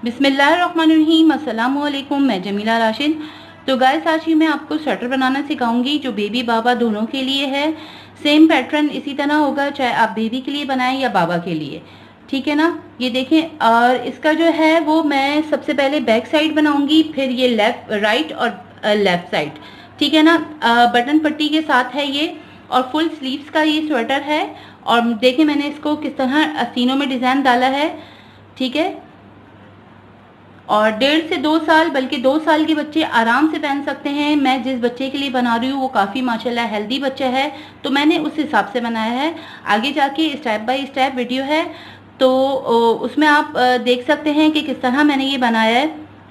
बिस्मिल्लाहिर्रहमानिर्रहीम, अस्सलामु अलैकुम। मैं जमीला राशिद। तो गाइस, आज ही मैं आपको स्वेटर बनाना सिखाऊंगी जो बेबी बाबा दोनों के लिए है। सेम पैटर्न इसी तरह होगा, चाहे आप बेबी के लिए बनाएं या बाबा के लिए, ठीक है ना। ये देखें, और इसका जो है वो मैं सबसे पहले बैक साइड बनाऊंगी, फिर ये लेफ्ट राइट और लेफ्ट साइड, ठीक है ना। बटन पट्टी के साथ है ये, और फुल स्लीव्स का ये स्वेटर है। और देखें मैंने इसको किस तरह आस्तीनों में डिज़ाइन डाला है, ठीक है। और 1.5 से 2 साल, बल्कि 2 साल के बच्चे आराम से पहन सकते हैं। मैं जिस बच्चे के लिए बना रही हूँ वो काफ़ी माशाल्लाह हेल्दी बच्चा है, तो मैंने उस हिसाब से बनाया है। आगे जाके स्टेप बाय स्टेप वीडियो है, तो उसमें आप देख सकते हैं कि किस तरह मैंने ये बनाया है।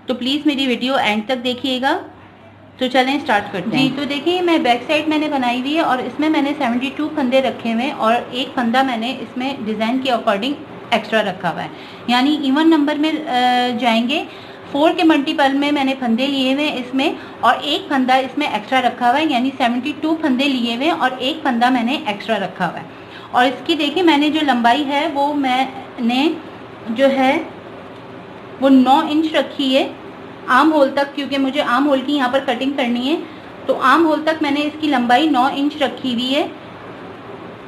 तो प्लीज़ मेरी वीडियो एंड तक देखिएगा। तो चलें स्टार्ट करते हैं। जी, तो देखिए मैं बैक साइड मैंने बनाई हुई है, और इसमें मैंने 72 फंदे रखे हुए हैं, और एक फंदा मैंने इसमें डिज़ाइन के अकॉर्डिंग एक्स्ट्रा रखा हुआ है, यानी इवन नंबर में जाएंगे। 4 के मल्टीपल में मैंने फंदे लिए हुए हैं इसमें, और एक फंदा इसमें एक्स्ट्रा रखा हुआ है, यानी 72 फंदे लिए हुए हैं और एक फंदा मैंने एक्स्ट्रा रखा हुआ है। और इसकी देखिए मैंने जो लंबाई है वो मैंने जो है वो 9 इंच रखी है आर्म होल तक, क्योंकि मुझे आर्म होल की यहाँ पर कटिंग करनी है। तो आर्म होल तक मैंने इसकी लंबाई 9 इंच रखी हुई है।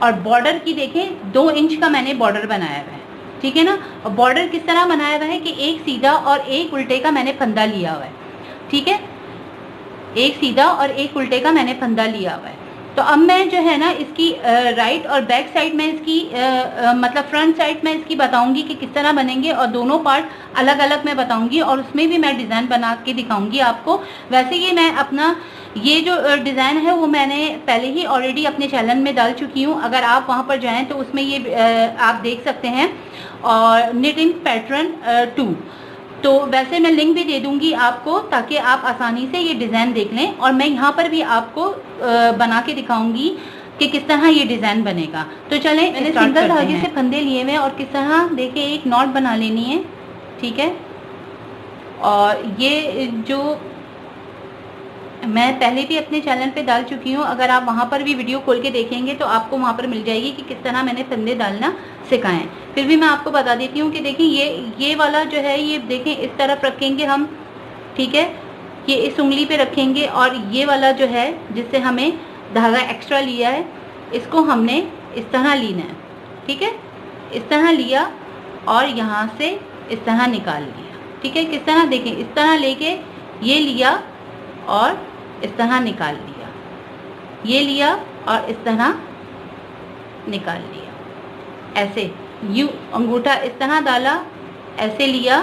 और बॉर्डर की देखें 2 इंच का मैंने बॉर्डर बनाया हुआ है, ठीक है ना। और बॉर्डर किस तरह बनाया हुआ है कि एक सीधा और एक उल्टे का मैंने फंदा लिया हुआ है, ठीक है। एक सीधा और एक उल्टे का मैंने फंदा लिया हुआ है। तो अब मैं जो है ना इसकी राइट और बैक साइड में इसकी मतलब फ्रंट साइड में इसकी बताऊंगी कि किस तरह बनेंगे, और दोनों पार्ट अलग अलग मैं बताऊंगी, और उसमें भी मैं डिज़ाइन बना के दिखाऊंगी आपको। वैसे ये मैं अपना ये जो डिज़ाइन है वो मैंने पहले ही ऑलरेडी अपने चैनल में डाल चुकी हूँ। अगर आप वहाँ पर जाएँ तो उसमें ये आप देख सकते हैं, और निटिंग पैटर्न 2। तो वैसे मैं लिंक भी दे दूंगी आपको, ताकि आप आसानी से ये डिज़ाइन देख लें। और मैं यहाँ पर भी आपको बना के दिखाऊंगी कि किस तरह ये डिज़ाइन बनेगा। तो चलें, मैंने सिंगल धागे से फंदे लिए हुए हैं, और किस तरह देखिए एक नॉट बना लेनी है, ठीक है। और ये जो मैं पहले भी अपने चैनल पे डाल चुकी हूँ, अगर आप वहाँ पर भी वीडियो खोल के देखेंगे तो आपको वहाँ पर मिल जाएगी कि किस तरह मैंने फंदे डालना सिखाएं। फिर भी मैं आपको बता देती हूँ कि देखिए ये वाला जो है ये देखें इस तरफ रखेंगे हम, ठीक है। ये इस उंगली पे रखेंगे, और ये वाला जो है जिससे हमें धागा एक्स्ट्रा लिया है इसको हमने इस तरह लेना है, ठीक है। इस तरह लिया और यहाँ से इस तरह निकाल लिया, ठीक है। किस तरह देखें, इस तरह लेके ये लिया और इस तरह निकाल लिया, ये लिया और इस तरह निकाल लिया। ऐसे यूं अंगूठा इस तरह डाला, ऐसे लिया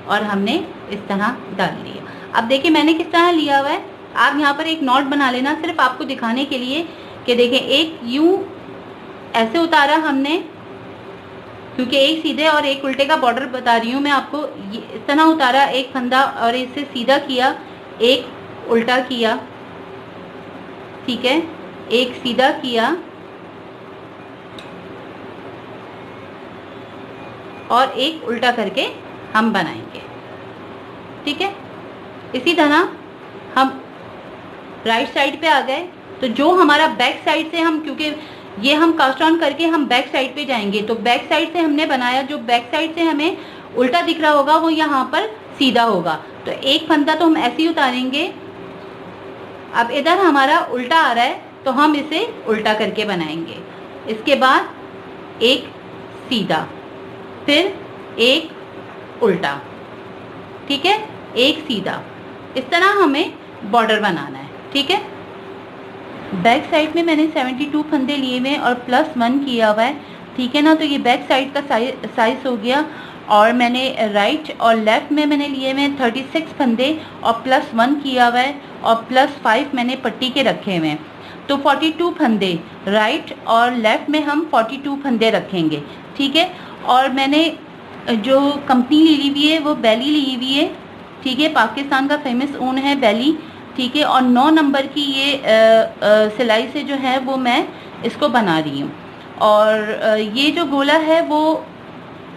और हमने इस तरह डाल लिया। अब देखिए मैंने किस तरह लिया हुआ है। आप यहाँ पर एक नॉट बना लेना, सिर्फ आपको दिखाने के लिए कि देखें। एक यूं ऐसे उतारा हमने, क्योंकि एक सीधे और एक उल्टे का बॉर्डर बता रही हूँ मैं आपको। इस तरह उतारा एक फंदा, और इसे सीधा किया, एक उल्टा किया, ठीक है। एक सीधा किया और एक उल्टा करके हम बनाएंगे, ठीक है। इसी तरह हम राइट साइड पे आ गए। तो जो हमारा बैक साइड से हम, क्योंकि ये हम कास्ट ऑन करके हम बैक साइड पे जाएंगे, तो बैक साइड से हमने बनाया, जो बैक साइड से हमें उल्टा दिख रहा होगा वो यहाँ पर सीधा होगा। तो एक फंदा तो हम ऐसे ही उतारेंगे। अब इधर हमारा उल्टा आ रहा है तो हम इसे उल्टा करके बनाएंगे। इसके बाद एक सीधा, फिर एक उल्टा, ठीक है, एक सीधा। इस तरह हमें बॉर्डर बनाना है, ठीक है। बैक साइड में मैंने 72 फंदे लिए हुए और +1 किया हुआ है, ठीक है ना। तो ये बैक साइड का साइज हो गया। और मैंने राइट और लेफ्ट में मैंने लिए हुए 36 फंदे और +1 किया हुआ है, और +5 मैंने पट्टी के रखे हुए हैं। तो 42 फंदे राइट और लेफ्ट में हम 42 फंदे रखेंगे, ठीक है। और मैंने जो कंपनी ली हुई है वो बेली ली हुई है, ठीक है। पाकिस्तान का फेमस ऊन है बेली, ठीक है। और 9 नंबर की ये सिलाई से जो है वो मैं इसको बना रही हूँ। और ये जो गोला है वो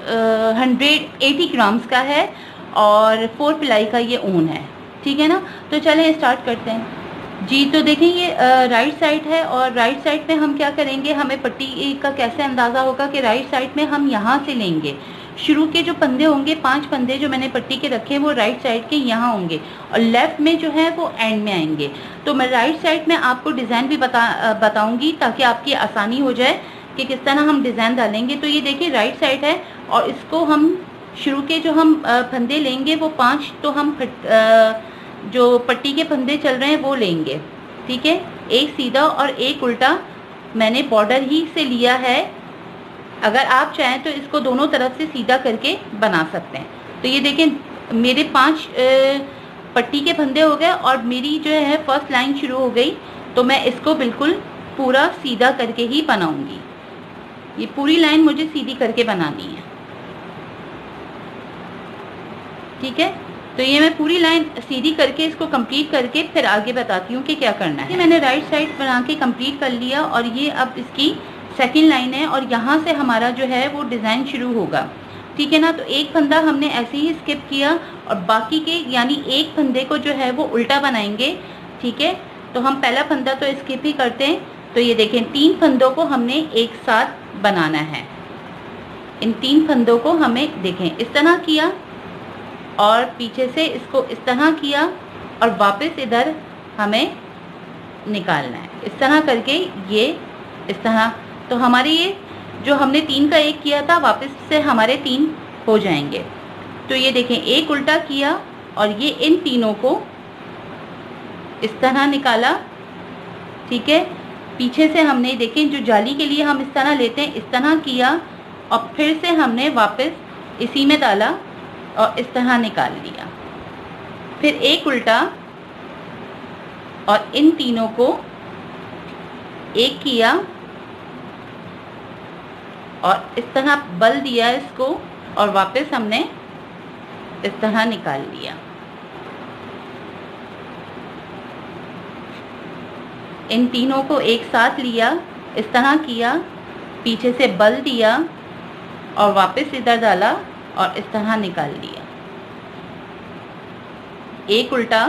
180 ग्राम्स का है, और 4 प्लाई का ये ऊन है, ठीक है ना। तो चलें स्टार्ट करते हैं। जी, तो देखें ये राइट साइड है, और राइट साइड पे हम क्या करेंगे, हमें पट्टी का कैसे अंदाज़ा होगा कि राइट साइड में हम यहाँ से लेंगे, शुरू के जो फंदे होंगे, 5 फंदे जो मैंने पट्टी के रखे हैं वो राइट साइड के यहाँ होंगे और लेफ़्ट में जो है वो एंड में आएंगे। तो मैं राइट साइड में आपको डिज़ाइन भी बताऊंगी ताकि आपकी आसानी हो जाए कि किस तरह हम डिज़ाइन डालेंगे। तो ये देखिए राइट साइड है और इसको हम शुरू के जो हम फंदे लेंगे वो 5 तो हम जो पट्टी के फंदे चल रहे हैं वो लेंगे, ठीक है। एक सीधा और एक उल्टा मैंने बॉर्डर ही से लिया है। अगर आप चाहें तो इसको दोनों तरफ से सीधा करके बना सकते हैं। तो ये देखें मेरे 5 पट्टी के फंदे हो गए और मेरी जो है फर्स्ट लाइन शुरू हो गई। तो मैं इसको बिल्कुल पूरा सीधा करके ही बनाऊंगी। ये पूरी लाइन मुझे सीधी करके बनानी है, ठीक है। तो ये मैं पूरी लाइन सीधी करके इसको कंप्लीट करके फिर आगे बताती हूँ कि क्या करना है। मैंने राइट साइड बना के कंप्लीट कर लिया और ये अब इसकी सेकंड लाइन है और यहाँ से हमारा जो है वो डिज़ाइन शुरू होगा, ठीक है ना। तो एक फंदा हमने ऐसे ही स्किप किया और बाकी के यानी एक फंदे को जो है वो उल्टा बनाएंगे, ठीक है। तो हम पहला फंदा तो स्किप ही करते हैं। तो ये देखें 3 फंदों को हमने एक साथ बनाना है। इन 3 फंदों को हमें देखें इस तरह किया और पीछे से इसको इस तरह किया और वापस इधर हमें निकालना है इस तरह करके, ये इस तरह। तो हमारे ये जो हमने 3 का एक किया था वापस से हमारे 3 हो जाएंगे। तो ये देखें एक उल्टा किया और ये इन तीनों को इस तरह निकाला, ठीक है। पीछे से हमने देखें जो जाली के लिए हम इस तरह लेते हैं इस तरह किया और फिर से हमने वापस इसी में डाला और इस तरह निकाल लिया। फिर एक उल्टा और इन तीनों को एक किया और इस तरह बल दिया इसको और वापस हमने इस तरह निकाल लिया। इन तीनों को एक साथ लिया, इस तरह किया, पीछे से बल दिया और वापस इधर डाला और इस तरह निकाल लिया। एक उल्टा,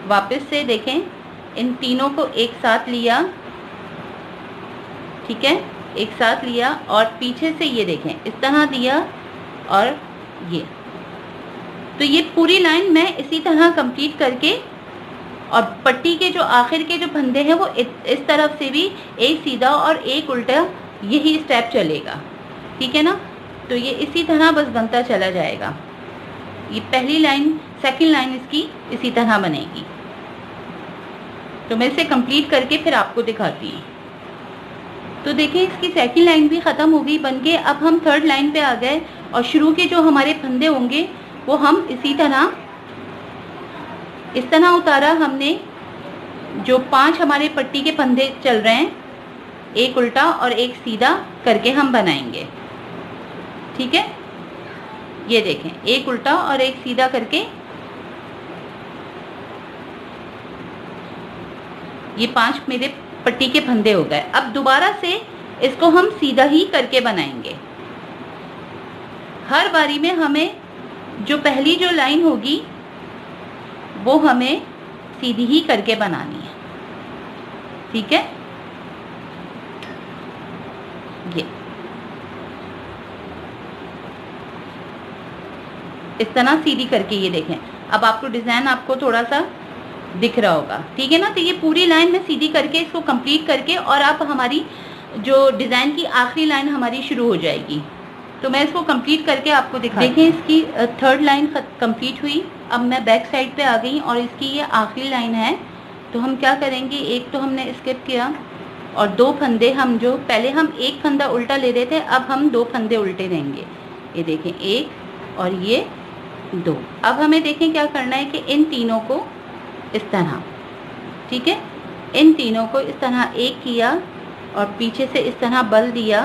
वापस से देखें इन तीनों को एक साथ लिया, ठीक है, एक साथ लिया और पीछे से ये देखें इस तरह दिया और ये। तो ये पूरी लाइन मैं इसी तरह कंप्लीट करके और पट्टी के जो आखिर के जो फंदे हैं वो इस तरफ से भी एक सीधा और एक उल्टा यही स्टेप चलेगा, ठीक है ना। तो ये इसी तरह बस बनता चला जाएगा। ये पहली लाइन, सेकंड लाइन इसकी इसी तरह बनेगी। तो मैं इसे कंप्लीट करके फिर आपको दिखाती हूँ। तो देखिए इसकी सेकंड लाइन भी ख़त्म हो गई बन के। अब हम थर्ड लाइन पे आ गए और शुरू के जो हमारे फंदे होंगे वो हम इसी तरह इस तरह उतारा हमने। जो 5 हमारे पट्टी के फंदे चल रहे हैं एक उल्टा और एक सीधा करके हम बनाएंगे, ठीक है। ये देखें एक उल्टा और एक सीधा करके ये 5 मेरे पट्टी के फंदे हो गए। अब दोबारा से इसको हम सीधा ही करके बनाएंगे। हर बारी में हमें जो पहली जो लाइन होगी वो हमें सीधी ही करके बनानी है, ठीक है। ये इस तरह सीधी करके ये देखें। अब आपको डिज़ाइन आपको थोड़ा सा दिख रहा होगा, ठीक है ना। तो ये पूरी लाइन में सीधी करके इसको कंप्लीट करके और अब हमारी जो डिज़ाइन की आखिरी लाइन हमारी शुरू हो जाएगी। तो मैं इसको कंप्लीट करके आपको दिखा। देखें इसकी थर्ड लाइन कंप्लीट हुई। अब मैं बैक साइड पे आ गई और इसकी ये आखिरी लाइन है। तो हम क्या करेंगे, एक तो हमने स्किप किया और 2 फंदे हम जो पहले हम एक फंदा उल्टा ले रहे थे अब हम 2 फंदे उल्टे देंगे। ये देखें एक और ये 2। अब हमें देखें क्या करना है कि इन तीनों को इस तरह, ठीक है, इन तीनों को इस तरह एक किया और पीछे से इस तरह बल दिया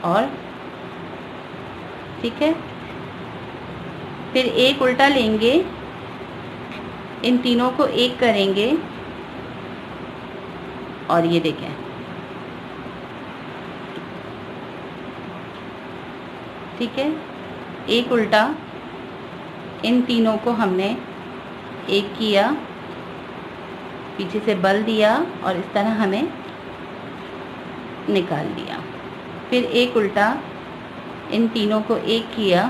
और ठीक है, फिर एक उल्टा लेंगे, इन तीनों को एक करेंगे और ये देखें ठीक है, एक उल्टा, इन तीनों को हमने एक किया, पीछे से बल दिया और इस तरह हमें निकाल लिया। फिर एक उल्टा इन तीनों को एक किया,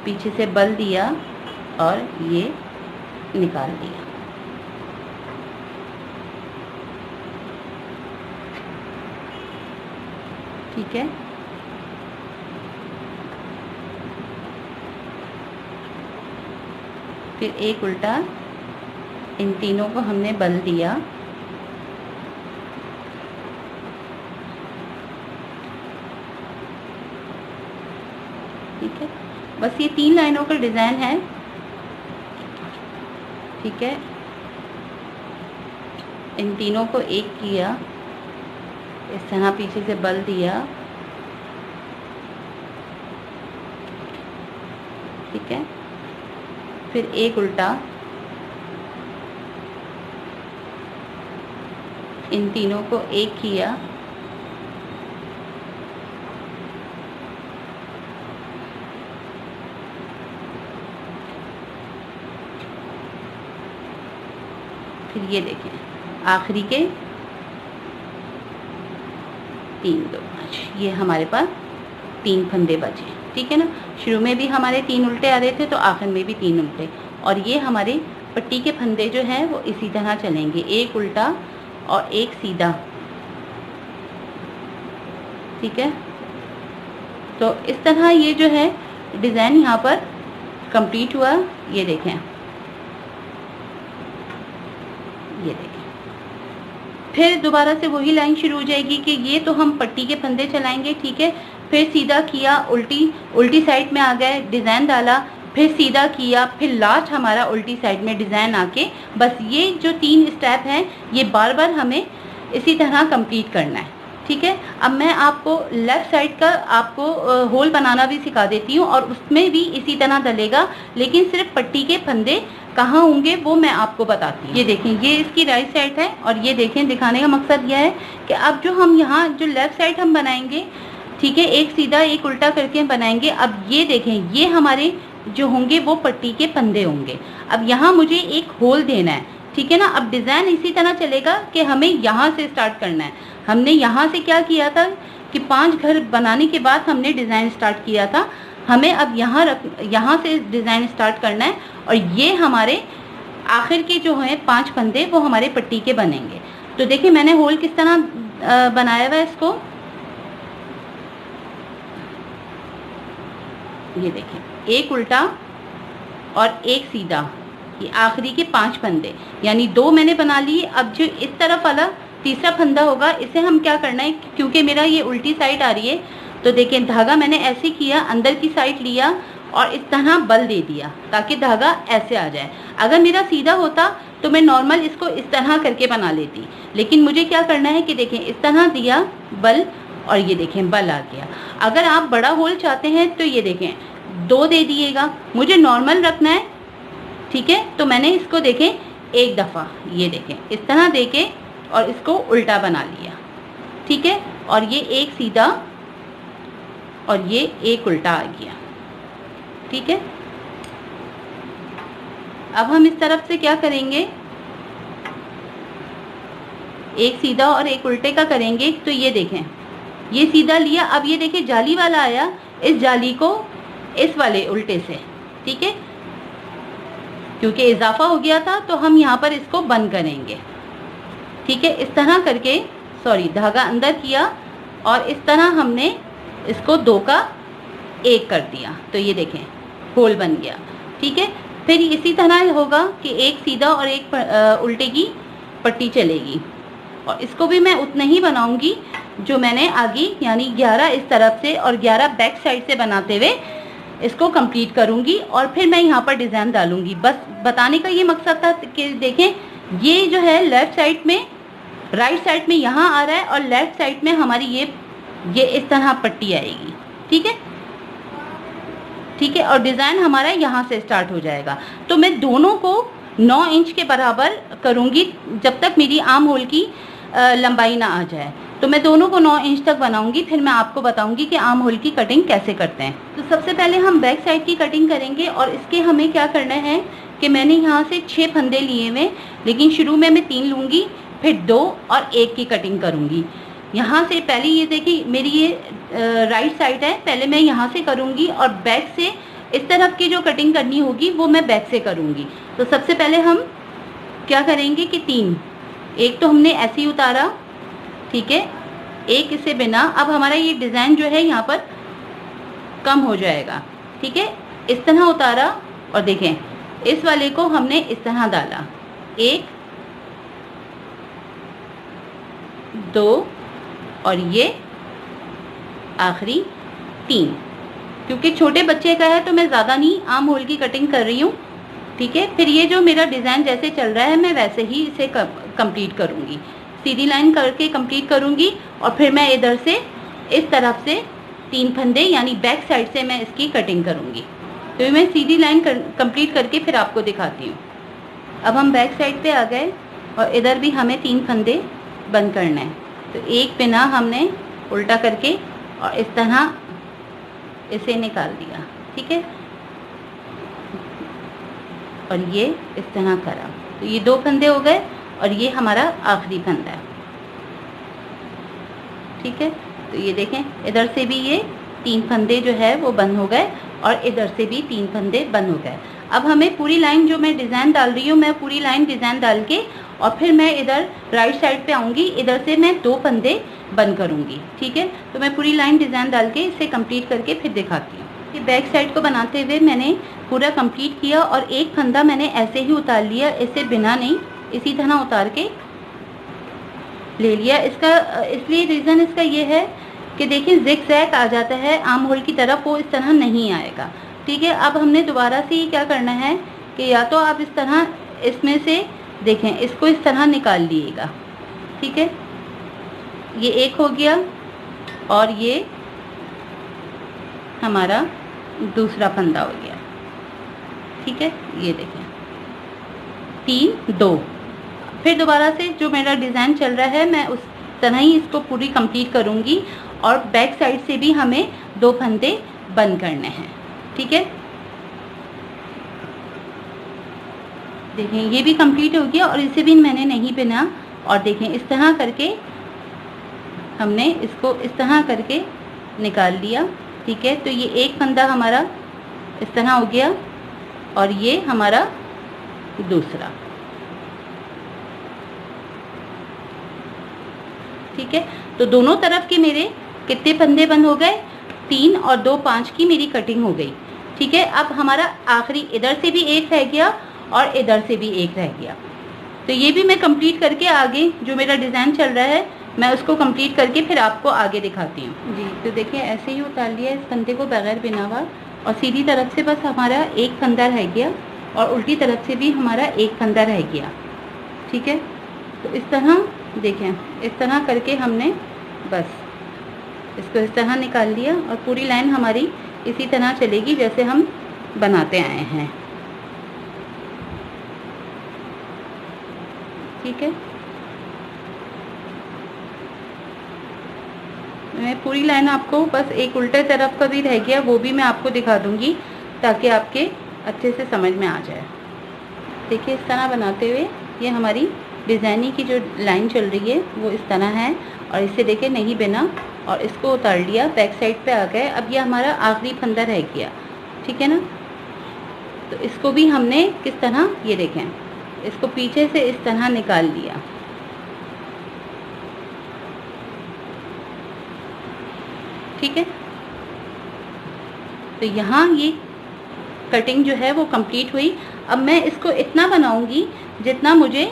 पीछे से बल दिया और ये निकाल दिया। ठीक है, फिर एक उल्टा इन तीनों को हमने बल दिया, ठीक है। बस ये 3 लाइनों का डिज़ाइन है, ठीक है। इन तीनों को एक किया, इस तरह पीछे से बल दिया, ठीक है। फिर एक उल्टा इन तीनों को एक किया, फिर ये देखें आखिरी के 3 2 5, ये हमारे पास 3 फंदे बचे, ठीक है ना। शुरू में भी हमारे 3 उल्टे आ रहे थे तो आखिर में भी 3 उल्टे, और ये हमारे पट्टी के फंदे जो हैं वो इसी तरह चलेंगे, एक उल्टा और एक सीधा, ठीक है। तो इस तरह ये जो है डिज़ाइन यहाँ पर कंप्लीट हुआ। ये देखें, ये देखें, फिर दोबारा से वही लाइन शुरू हो जाएगी कि ये तो हम पट्टी के फंदे चलाएंगे, ठीक है। फिर सीधा किया, उल्टी साइड में आ गए, डिज़ाइन डाला, फिर सीधा किया, फिर लास्ट हमारा उल्टी साइड में डिज़ाइन आके, बस ये जो 3 स्टेप हैं ये बार बार हमें इसी तरह कंप्लीट करना है, ठीक है। अब मैं आपको लेफ़्ट साइड का आपको होल बनाना भी सिखा देती हूँ और उसमें भी इसी तरह डलेगा, लेकिन सिर्फ पट्टी के फंदे कहाँ होंगे वो मैं आपको बताती हूँ। ये देखें, ये इसकी राइट साइड है, और ये देखें, दिखाने का मकसद यह है कि अब जो हम यहाँ जो लेफ़्ट साइड हम बनाएंगे, ठीक है, एक सीधा एक उल्टा करके हम बनाएंगे। अब ये देखें, ये हमारे जो होंगे वो पट्टी के फंदे होंगे। अब यहाँ मुझे एक होल देना है, ठीक है ना। अब डिज़ाइन इसी तरह चलेगा कि हमें यहाँ से स्टार्ट करना है। हमने यहाँ से क्या किया था कि 5 घर बनाने के बाद हमने डिज़ाइन स्टार्ट किया था, हमें अब यहाँ से डिज़ाइन स्टार्ट करना है, और ये हमारे आखिर के जो हैं 5 फंदे वो हमारे पट्टी के बनेंगे। तो देखिए मैंने होल किस तरह बनाया हुआ है इसको, ये देखें, एक उल्टा और एक सीधा, ये आखिरी के 5 फंदे, यानी 2 मैंने बना लिए। अब जो इस तरफ वाला तीसरा फंदा होगा, इसे हम क्या करना है, क्योंकि मेरा ये उल्टी साइड आ रही है, तो देखें धागा मैंने ऐसे किया, अंदर की साइड लिया और इस तरह बल दे दिया ताकि धागा ऐसे आ जाए। अगर मेरा सीधा होता तो मैं नॉर्मल इसको इस तरह करके बना लेती, लेकिन मुझे क्या करना है कि देखें इस तरह दिया बल, और ये देखें बल आ गया। अगर आप बड़ा होल चाहते हैं तो ये देखें 2 दे दिएगा, मुझे नॉर्मल रखना है, ठीक है। तो मैंने इसको देखें एक दफ़ा, ये देखें इस तरह देके और इसको उल्टा बना लिया, ठीक है। और ये एक सीधा और ये एक उल्टा आ गया, ठीक है। अब हम इस तरफ से क्या करेंगे, एक सीधा और एक उल्टे का करेंगे। तो ये देखें, ये सीधा लिया, अब ये देखें जाली वाला आया, इस जाली को इस वाले उल्टे से, ठीक है, क्योंकि इजाफा हो गया था तो हम यहाँ पर इसको बंद करेंगे, ठीक है। इस तरह करके धागा अंदर किया और इस तरह हमने इसको 2 का 1 कर दिया, तो ये देखें होल बन गया, ठीक है। फिर इसी तरह होगा कि एक सीधा और एक उल्टे की पट्टी चलेगी, और इसको भी मैं उतना ही बनाऊंगी जो मैंने आगे, यानी 11 इस तरफ से और 11 बैक साइड से बनाते हुए इसको कंप्लीट करूंगी, और फिर मैं यहाँ पर डिज़ाइन डालूंगी। बस बताने का ये मकसद था कि देखें ये जो है लेफ़्ट साइड में, राइट साइड में यहाँ आ रहा है, और लेफ़्ट साइड में हमारी ये इस तरह पट्टी आएगी, ठीक है, ठीक है। और डिज़ाइन हमारा यहाँ से स्टार्ट हो जाएगा। तो मैं दोनों को 9 इंच के बराबर करूँगी जब तक मेरी आर्म होल की लंबाई ना आ जाए। तो मैं दोनों को 9 इंच तक बनाऊंगी, फिर मैं आपको बताऊंगी कि आर्म होल की कटिंग कैसे करते हैं। तो सबसे पहले हम बैक साइड की कटिंग करेंगे, और इसके हमें क्या करना है कि मैंने यहाँ से 6 फंदे लिए हुए, लेकिन शुरू में मैं 3 लूँगी, फिर 2 और 1 की कटिंग करूँगी। यहाँ से पहले ये देखिए मेरी ये राइट साइड है, पहले मैं यहाँ से करूँगी और बैक से इस तरफ की जो कटिंग करनी होगी वो मैं बैक से करूँगी। तो सबसे पहले हम क्या करेंगे कि 3, एक तो हमने ऐसे ही उतारा, ठीक है, एक इसे बिना। अब हमारा ये डिज़ाइन जो है यहाँ पर कम हो जाएगा, ठीक है। इस तरह उतारा और देखें इस वाले को हमने इस तरह डाला, 1 2 और ये आखिरी 3। क्योंकि छोटे बच्चे का है तो मैं ज़्यादा नहीं आर्म होल की कटिंग कर रही हूँ, ठीक है। फिर ये जो मेरा डिज़ाइन जैसे चल रहा है मैं वैसे ही इसे कंप्लीट करूँगी, सीधी लाइन करके कंप्लीट करूँगी और फिर मैं इधर से इस तरफ से 3 फंदे यानी बैक साइड से मैं इसकी कटिंग करूँगी। तो मैं सीधी लाइन कंप्लीट करके फिर आपको दिखाती हूँ। अब हम बैक साइड पे आ गए और इधर भी हमें 3 फंदे बंद करना है। तो एक पिना हमने उल्टा करके और इस तरह इसे निकाल दिया, ठीक है, और ये इस तरह करा। तो ये 2 फंदे हो गए और ये हमारा आखिरी फंदा है, ठीक है। तो ये देखें इधर से भी ये 3 फंदे जो है वो बंद हो गए और इधर से भी 3 फंदे बंद हो गए। अब हमें पूरी लाइन जो मैं डिज़ाइन डाल रही हूँ, मैं पूरी लाइन डिज़ाइन डाल के और फिर मैं इधर राइट साइड पे आऊँगी, इधर से मैं 2 फंदे बंद करूँगी, ठीक है। तो मैं पूरी लाइन डिज़ाइन डाल के इसे कंप्लीट करके फिर दिखाती हूँ। ये बैक साइड को बनाते हुए मैंने पूरा कंप्लीट किया और एक फंदा मैंने ऐसे ही उतार लिया, इसे बिना नहीं इसी तरह उतार के ले लिया। इसका इसलिए रीज़न इसका ये है कि देखिए जिग जैग आ जाता है आर्म होल की तरफ, वो इस तरह नहीं आएगा, ठीक है। अब हमने दोबारा से ही क्या करना है कि या तो आप इस तरह इसमें से देखें इसको इस तरह निकाल लीजिएगा, ठीक है। ये एक हो गया और ये हमारा दूसरा फंदा हो गया, ठीक है। ये देखें 3 2। फिर दोबारा से जो मेरा डिज़ाइन चल रहा है मैं उस तरह ही इसको पूरी कंप्लीट करूँगी और बैक साइड से भी हमें 2 फंदे बंद करने हैं, ठीक है। देखें ये भी कंप्लीट हो गया और इसे भी मैंने नहीं बिना और देखें इस तरह करके हमने इसको इस तरह करके निकाल लिया, ठीक है। तो ये एक फंदा हमारा इस तरह हो गया और ये हमारा दूसरा, ठीक है। तो दोनों तरफ के मेरे कितने फंदे बंद हो गए, 3 और 2 5 की मेरी कटिंग हो गई, ठीक है। अब हमारा आखिरी इधर से भी एक रह गया और इधर से भी एक रह गया। तो ये भी मैं कंप्लीट करके आगे जो मेरा डिज़ाइन चल रहा है मैं उसको कंप्लीट करके फिर आपको आगे दिखाती हूँ जी। तो देखिए ऐसे ही उतार लिया इस फंदे को बगैर बिना हुआ और सीधी तरफ से बस हमारा एक फंदा रह गया और उल्टी तरफ से भी हमारा एक फंदा रह गया, ठीक है। तो इस तरह देखें इस तरह करके हमने बस इसको इस तरह निकाल लिया और पूरी लाइन हमारी इसी तरह चलेगी जैसे हम बनाते आए हैं, ठीक है। मैं पूरी लाइन आपको बस एक उल्टे तरफ का भी रह गया वो भी मैं आपको दिखा दूंगी ताकि आपके अच्छे से समझ में आ जाए। देखिए इस तरह बनाते हुए ये हमारी डिज़ाइनिंग की जो लाइन चल रही है वो इस तरह है और इसे देखिए नहीं बिना और इसको उतार लिया, बैक साइड पे आ गए। अब ये हमारा आखिरी फंदा रह गया, ठीक है ना। तो इसको भी हमने किस तरह ये देखें इसको पीछे से इस तरह निकाल लिया, ठीक है। तो यहाँ ये कटिंग जो है वो कंप्लीट हुई। अब मैं इसको इतना बनाऊंगी जितना मुझे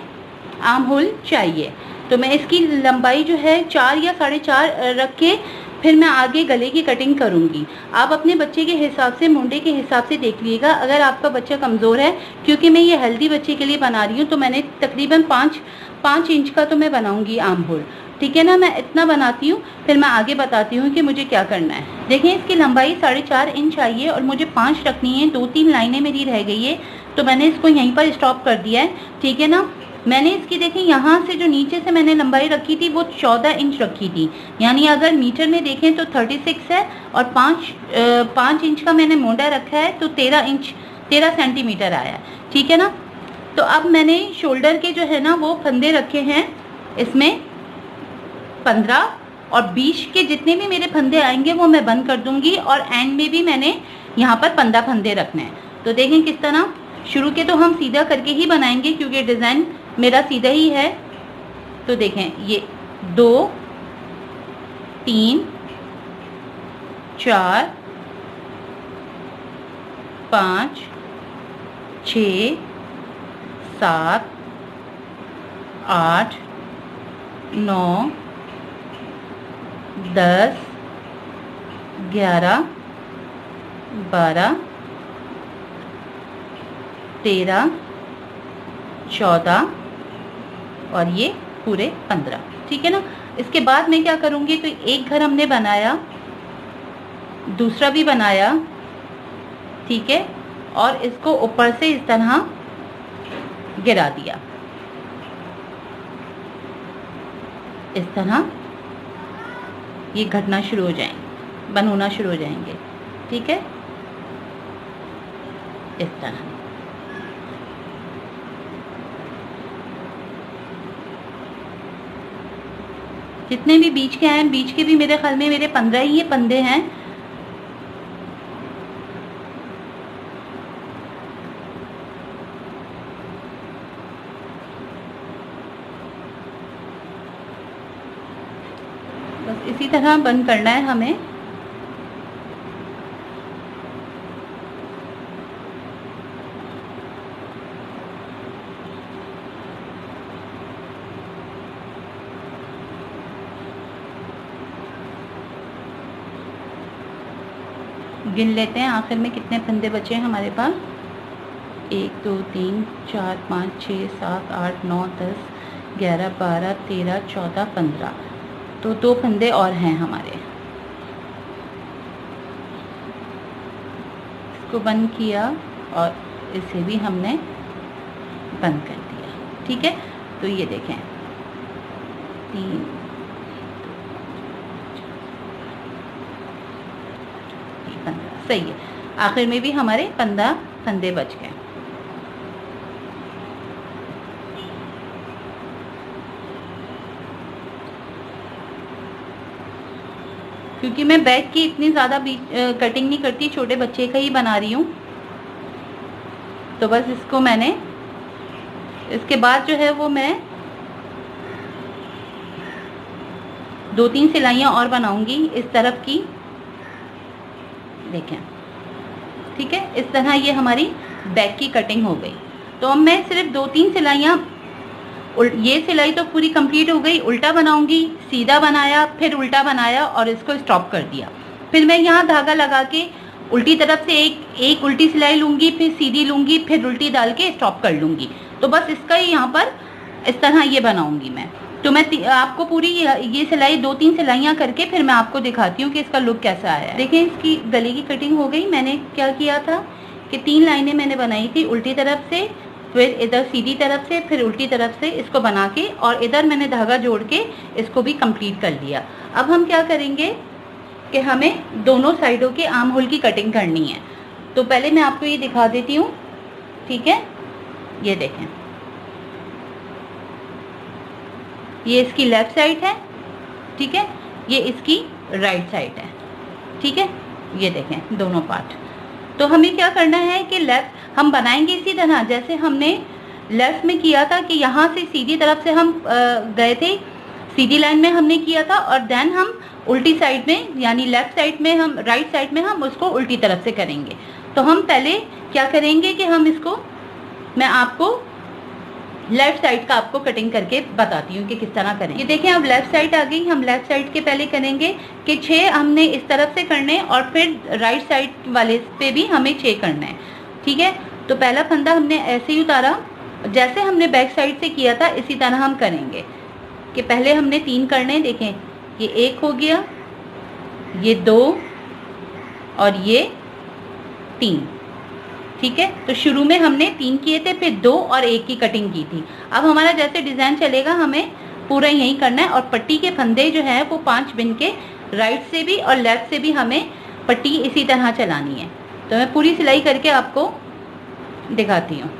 आर्म होल चाहिए। तो मैं इसकी लंबाई जो है 4 या 4.5 रख के फिर मैं आगे गले की कटिंग करूंगी। आप अपने बच्चे के हिसाब से मुंडे के हिसाब से देख लीजिएगा। अगर आपका बच्चा कमज़ोर है, क्योंकि मैं ये हेल्दी बच्चे के लिए बना रही हूँ तो मैंने तकरीबन 5 इंच का तो मैं बनाऊंगी आर्म होल, ठीक है ना। मैं इतना बनाती हूँ फिर मैं आगे बताती हूँ कि मुझे क्या करना है। देखिए इसकी लंबाई 4.5 इंच चाहिए और मुझे 5 रखनी है। 2-3 लाइनें मेरी रह गई है तो मैंने इसको यहीं पर स्टॉप कर दिया है, ठीक है ना। मैंने इसकी देखिए यहाँ से जो नीचे से मैंने लंबाई रखी थी वो 14 इंच रखी थी, यानी अगर मीटर में देखें तो 36 है और 5 इंच का मैंने मोंडा रखा है तो 13 सेंटीमीटर आया, ठीक है ना। तो अब मैंने शोल्डर के जो है ना वो फंदे रखे हैं इसमें 15 और 20 के जितने भी मेरे फंदे आएंगे वो मैं बंद कर दूंगी, और एंड में भी मैंने यहाँ पर 15 फंदे रखने हैं। तो देखें किस तरह, शुरू के तो हम सीधा करके ही बनाएंगे क्योंकि डिज़ाइन मेरा सीधा ही है। तो देखें ये 2 3 4 5 6 7 8 9 10 11 12 13 14 और ये पूरे 15, ठीक है ना। इसके बाद मैं क्या करूँगी, तो एक घर हमने बनाया, दूसरा भी बनाया, ठीक है, और इसको ऊपर से इस तरह गिरा दिया, इस तरह ये घटना शुरू हो जाएंगे, बंद होना शुरू हो जाएंगे, ठीक है, इस तरह। जितने भी बीच के हैं, बीच के भी मेरे ख्याल में मेरे 15 ही फंदे हैं। बस इसी तरह बंद करना है हमें। गिन लेते हैं आखिर में कितने फंदे बचे हैं हमारे पास। 1 2 3 4 5 6 7 8 9 10 11 12 13 14 15, तो 2 फंदे और हैं हमारे। इसको बंद किया और इसे भी हमने बंद कर दिया, ठीक है। तो ये देखें 3 15, सही है। आखिर में भी हमारे 15 फंदे बच गए। क्योंकि मैं बैक की इतनी ज़्यादा कटिंग नहीं करती, छोटे बच्चे का ही बना रही हूँ, तो बस इसको मैंने, इसके बाद जो है वो मैं 2-3 सिलाइयाँ और बनाऊंगी इस तरफ की, देखें, ठीक है। इस तरह ये हमारी बैक की कटिंग हो गई। तो अब मैं सिर्फ 2-3 सिलाइयाँ, ये सिलाई तो पूरी कंप्लीट हो गई, उल्टा बनाऊंगी, सीधा बनाया, फिर उल्टा बनाया और इसको स्टॉप कर दिया। फिर मैं यहाँ धागा लगा के उल्टी तरफ से एक उल्टी सिलाई लूँगी, फिर सीधी लूँगी, फिर उल्टी डाल के स्टॉप कर लूँगी। तो बस इसका ही यहाँ पर इस तरह ये बनाऊँगी मैं। तो मैं आपको पूरी ये सिलाई 2-3 सिलाइयाँ करके फिर मैं आपको दिखाती हूँ कि इसका लुक कैसा आया है। देखें इसकी गले की कटिंग हो गई। मैंने क्या किया था कि 3 लाइनें मैंने बनाई थी उल्टी तरफ से, फिर इधर सीधी तरफ से, फिर उल्टी तरफ से इसको बना के, और इधर मैंने धागा जोड़ के इसको भी कंप्लीट कर लिया। अब हम क्या करेंगे कि हमें दोनों साइडों के आर्म होल की कटिंग करनी है। तो पहले मैं आपको ये दिखा देती हूँ, ठीक है। ये देखें, ये इसकी लेफ्ट साइड है, ठीक है, ये इसकी राइट साइड है, ठीक है। ये देखें दोनों पार्ट। तो हमें क्या करना है कि लेफ्ट हम बनाएंगे इसी तरह जैसे हमने लेफ्ट में किया था, कि यहाँ से सीधी तरफ से हम गए थे, सीधी लाइन में हमने किया था, और देन हम उल्टी साइड में, यानी लेफ्ट साइड में, हम राइट साइड में हम उसको उल्टी तरफ से करेंगे। तो हम पहले क्या करेंगे कि हम इसको, मैं आपको लेफ्ट साइड का आपको कटिंग करके बताती हूँ कि किस तरह करें। ये देखें अब लेफ्ट साइड आ गई। हम लेफ्ट साइड के पहले करेंगे कि 6 हमने इस तरफ से करने, और फिर राइट साइड वाले पे भी हमें 6 करना है, ठीक है। तो पहला फंदा हमने ऐसे ही उतारा, जैसे हमने बैक साइड से किया था इसी तरह हम करेंगे कि पहले हमने 3 करने। देखें ये 1 हो गया, ये 2 और ये 3, ठीक है। तो शुरू में हमने 3 किए थे, फिर 2 और 1 की कटिंग की थी। अब हमारा जैसे डिज़ाइन चलेगा हमें पूरा यही करना है, और पट्टी के फंदे जो है वो 5 बिन के राइट से भी और लेफ्ट से भी हमें पट्टी इसी तरह चलानी है। तो मैं पूरी सिलाई करके आपको दिखाती हूँ।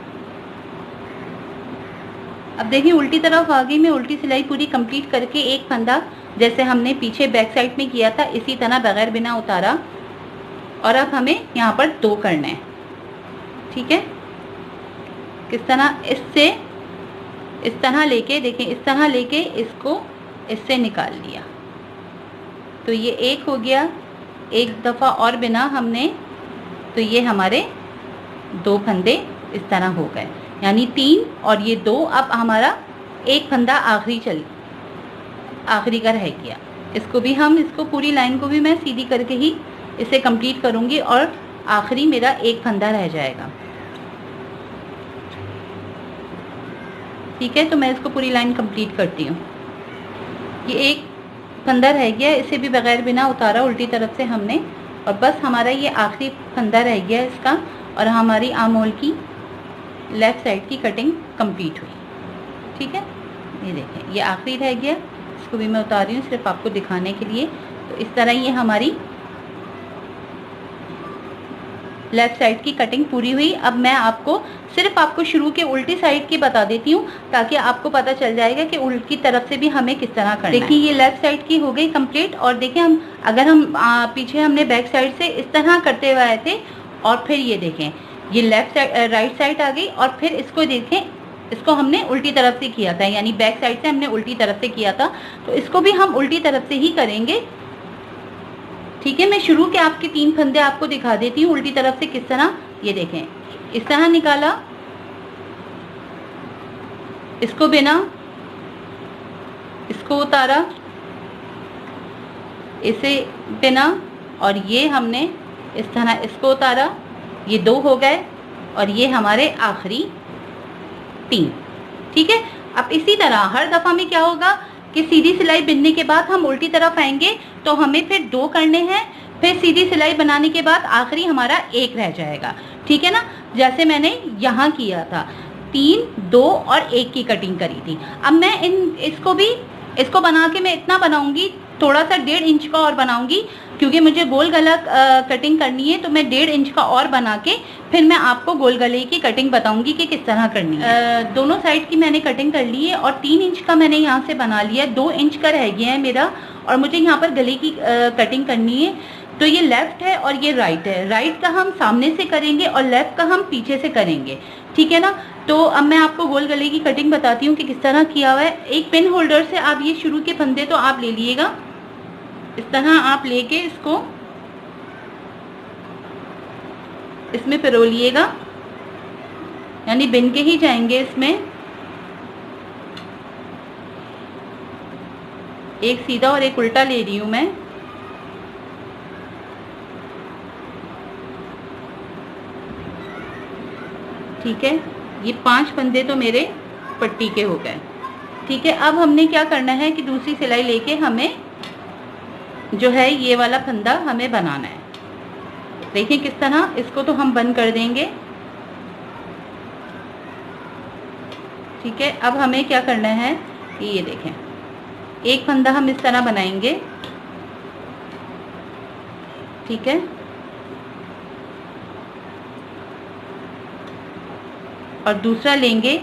अब देखिए उल्टी तरफ आ गई मैं, उल्टी सिलाई पूरी कंप्लीट करके एक फंदा जैसे हमने पीछे बैक साइड में किया था इसी तरह बगैर बिना उतारा, और अब हमें यहाँ पर 2 करने हैं। ठीक है, किस तरह, इससे इस तरह लेके, देखें इस तरह लेके इसको इससे निकाल लिया, तो ये एक हो गया, एक दफ़ा और बिना हमने, तो ये हमारे 2 फंदे इस तरह हो गए, यानी 3 और ये 2। अब हमारा एक फंदा आखिरी का रह गया। इसको भी हम, इसको पूरी लाइन को भी मैं सीधी करके ही इसे कंप्लीट करूँगी और आखिरी मेरा एक फंदा रह जाएगा। ठीक है, तो मैं इसको पूरी लाइन कंप्लीट करती हूँ। ये एक फंदा रह गया, इसे भी बगैर बिना उतारा उल्टी तरफ से हमने, और बस हमारा ये आखिरी फंदा रह गया इसका, और हमारी आर्म होल की लेफ़्ट साइड की कटिंग कंप्लीट हुई। ठीक है, ये देखें ये आखिरी रह गया, इसको भी मैं उतार रही हूँ सिर्फ आपको दिखाने के लिए। तो इस तरह ये हमारी लेफ़्ट साइड की कटिंग पूरी हुई। अब मैं सिर्फ आपको शुरू के उल्टी साइड की बता देती हूँ ताकि आपको पता चल जाएगा कि उल्टी तरफ से भी हमें किस तरह करना है। देखिए ये लेफ़्ट साइड की हो गई कंप्लीट, और देखिए हम पीछे हमने बैक साइड से इस तरह करते हुए आए थे, और फिर ये देखें ये राइट साइड आ गई, और फिर इसको देखें, इसको हमने उल्टी तरफ से किया था, यानी बैक साइड से हमने उल्टी तरफ से किया था, तो इसको भी हम उल्टी तरफ से ही करेंगे। ठीक है, मैं शुरू के आपके 3 फंदे आपको दिखा देती हूँ उल्टी तरफ से किस तरह। ये देखें इस तरह निकाला, इसको बिना, इसको उतारा, इसे बिना, और ये हमने इस तरह इसको उतारा, ये 2 हो गए, और ये हमारे आखिरी 3। ठीक है, अब इसी तरह हर दफ़ा में क्या होगा कि सीधी सिलाई बिनने के बाद हम उल्टी तरफ आएंगे तो हमें फिर 2 करने हैं, फिर सीधी सिलाई बनाने के बाद आखिरी हमारा 1 रह जाएगा। ठीक है ना, जैसे मैंने यहाँ किया था 3, 2 और 1 की कटिंग करी थी। अब मैं इसको बना के मैं इतना बनाऊंगी, थोड़ा सा 1.5 इंच का और बनाऊंगी, क्योंकि मुझे गोल गला कटिंग करनी है, तो मैं 1.5 इंच का और बना के फिर मैं आपको गोल गले की कटिंग बताऊंगी कि किस तरह करनी है। दोनों साइड की मैंने कटिंग कर ली है, और 3 इंच का मैंने यहाँ से बना लिया, 2 इंच का रह गया है मेरा, और मुझे यहाँ पर गले की कटिंग करनी है। तो ये लेफ़्ट है और ये राइट है, राइट का हम सामने से करेंगे और लेफ़्ट का हम पीछे से करेंगे। ठीक है ना, तो अब मैं आपको गोल गले की कटिंग बताती हूँ कि किस तरह किया हुआ है। एक पिन होल्डर से आप ये शुरू के फंदे तो आप ले लीजिएगा, इस तरह आप लेके इसको इसमें पिरोलिएगा, यानी बिन के ही जाएंगे इसमें। एक सीधा और एक उल्टा ले रही हूं मैं। ठीक है, ये 5 फंदे तो मेरे पट्टी के हो गए। ठीक है, अब हमने क्या करना है कि दूसरी सिलाई लेके हमें जो है ये वाला फंदा हमें बनाना है। देखिए किस तरह, इसको तो हम बंद कर देंगे। ठीक है, अब हमें क्या करना है, ये देखें एक फंदा हम इस तरह बनाएंगे। ठीक है, और दूसरा लेंगे